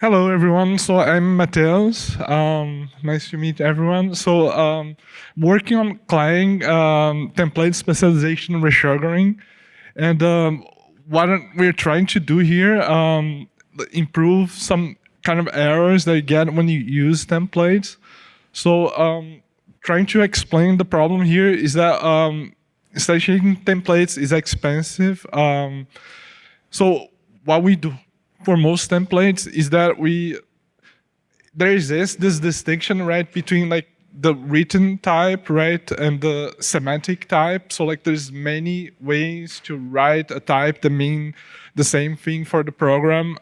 Hello, everyone. So I'm Matheus. Nice to meet everyone. So working on Clang template specialization resugaring, and what we're trying to do here, improve some kind of errors that you get when you use templates. So trying to explain the problem here is that instantiating templates is expensive. So what we do for most templates is that there exists this distinction, right, between like the written type, right, and the semantic type. So like there's many ways to write a type that mean the same thing for the program.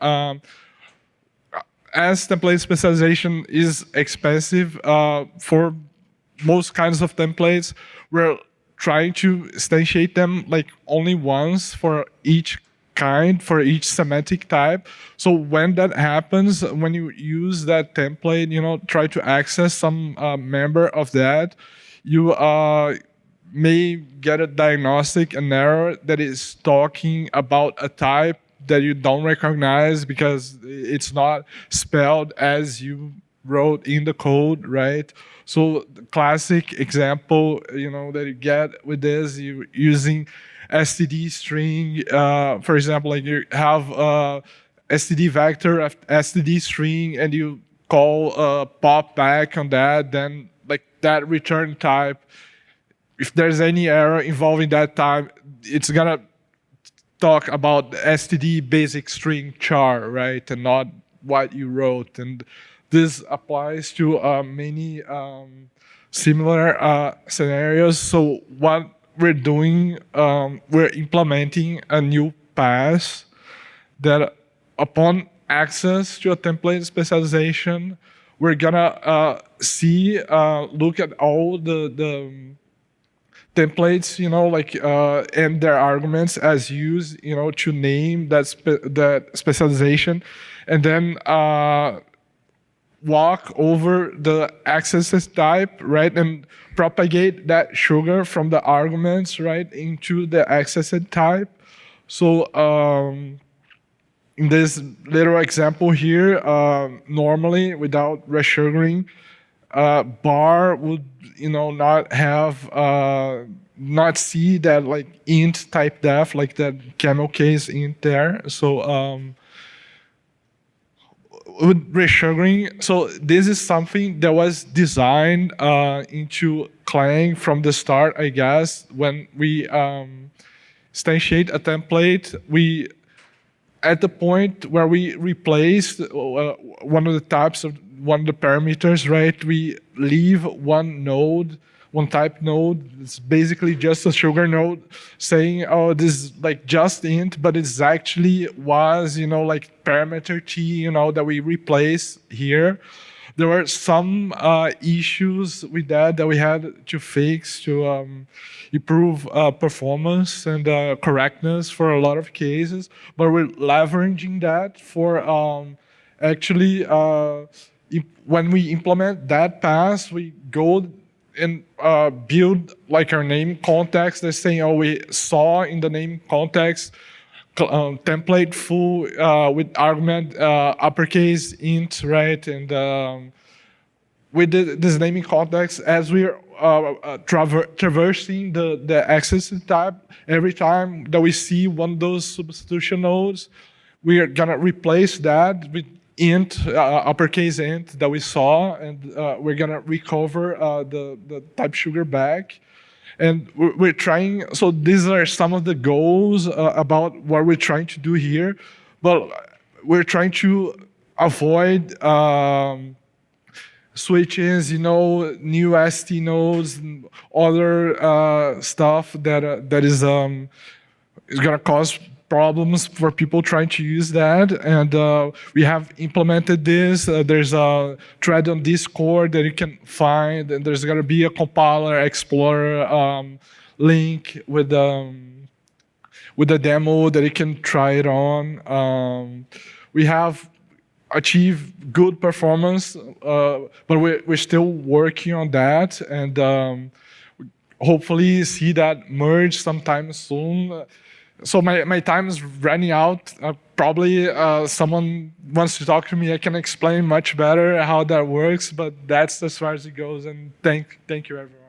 As template specialization is expensive for most kinds of templates, we're trying to instantiate them like only once for each kind, for each semantic type. So when that happens, when you use that template, try to access some member of that, you may get a diagnostic, an error that is talking about a type that you don't recognize because it's not spelled as you wrote in the code, right? So the classic example, that you get with this, you using std string. For example, like you have std vector, std string, and you call pop back on that, then like that return type, if there's any error involving that type, it's gonna talk about the std basic string char, right, and not what you wrote. And this applies to many similar scenarios. So what we're doing, we're implementing a new pass that upon access to a template specialization, we're gonna look at all the templates, and their arguments as used, to name that specialization, and then walk over the access type, right, and propagate that sugar from the arguments, right, into the access type. So in this little example here, normally without resugaring, bar would not see that like int type def, like that camel case int there. So with resugaring, so this is something that was designed into Clang from the start, I guess. When we instantiate a template, we at the point where we replaced one of the types of one of the parameters, right, we leave one type node. It's basically just a sugar node saying, oh, this is like just int, but it's actually was, like parameter t, that we replace here. There were some issues with that we had to fix to improve performance and correctness for a lot of cases, but we're leveraging that for actually when we implement that pass, we go and build like our name context that's saying, oh, we saw in the name context template full with argument uppercase int, right? And with this naming context, as we're traversing the access type, every time that we see one of those substitution nodes, we are gonna replace that with int, uppercase int that we saw, and we're gonna recover the type sugar back. And we're trying, so these are some of the goals about what we're trying to do here, but we're trying to avoid switches, new ST nodes, and other stuff that is gonna cause problems for people trying to use that. And we have implemented this. There's a thread on Discord that you can find, and there's gonna be a compiler explorer link with a demo that you can try it on. We have achieved good performance, but we're still working on that, and hopefully see that merge sometime soon. So my time is running out. Probably someone wants to talk to me. I can explain much better how that works, but that's as far as it goes. And thank you, everyone.